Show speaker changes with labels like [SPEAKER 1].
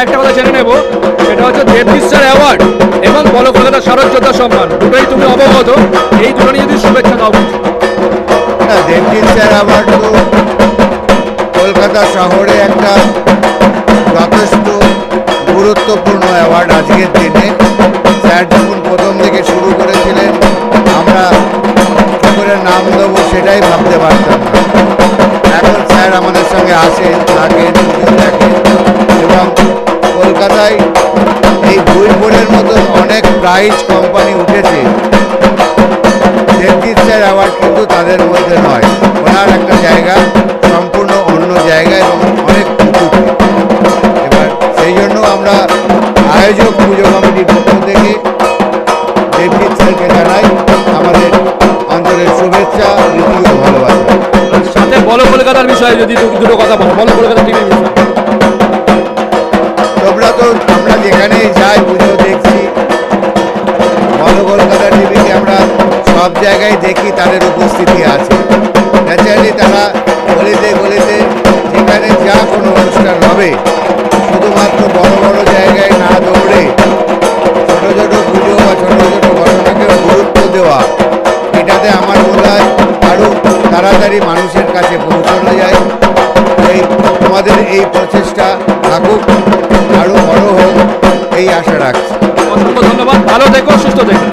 [SPEAKER 1] একটা কথা জেনে নেব, সেটা হচ্ছে দেবজিৎ স্যার অ্যাওয়ার্ড এবং বলো কলকাতা শারদ যোদ্ধা সম্মান, দুটোই তুমি অবগত, এই দুটো নিয়ে যদি শুভেচ্ছা দাও।
[SPEAKER 2] না, দেবজিৎ স্যার অ্যাওয়ার্ড তো কলকাতা শহরে একটা যথেষ্ট গুরুত্বপূর্ণ অ্যাওয়ার্ড। আজকের দিনে স্যার যখন প্রথম থেকে শুরু করেছিলেন, আমরা কী করে নাম দেবো সেটাই ভাবতে পারতাম না। এখন স্যার আমাদের সঙ্গে আসেন, থাকেন, দেখেন এবং কলকাতায় এই বইপুরের মতন অনেক প্রাইজ কোম্পানি উঠেছে, দেবজিৎ স্যার অ্যাওয়ার্ড কিন্তু তাদের মধ্যে নয়। ওনার একটা জায়গা সম্পূর্ণ অন্য জায়গায় এবং অনেক উঁচুতে। এবার সেই জন্য আমরা আয়োজক পুজো কমিটির পক্ষ থেকে দেবজিৎ স্যারকে জানাই আমাদের অঞ্চলের শুভেচ্ছা, রীতি ও ভালোবাসা।
[SPEAKER 1] সাথে বলো কলকাতার বিষয়ে যদি দুটো কথা বলো, বলো কলকাতা টিভির বিষয়ে।
[SPEAKER 2] তোমরা তো আমরা যেখানেই যাই পুজো দেখছি, বলো কলকাতা টিভিকে আমরা সব জায়গায় দেখি, তাদের উপস্থিতি আছে। ন্যাচারালি তারা গলিতে গলিতে যেখানে যা কোনো অনুষ্ঠান হবে, শুধুমাত্র বড় বড় জায়গায় না দৌড়ে ছোটো ছোটো পুজো বা ছোটো ছোটো ঘটনাকে গুরুত্ব দেওয়া, এটাতে আমার মনে হয় আরও তাড়াতাড়ি মানুষের কাছে পৌঁছানো যায়। এই তোমাদের এই প্রচেষ্টা থাকুক, আরও বড় হোক, এই আশা রাখছি।
[SPEAKER 1] অসংখ্য ধন্যবাদ, ভালো থেকো, সুস্থ থেকো।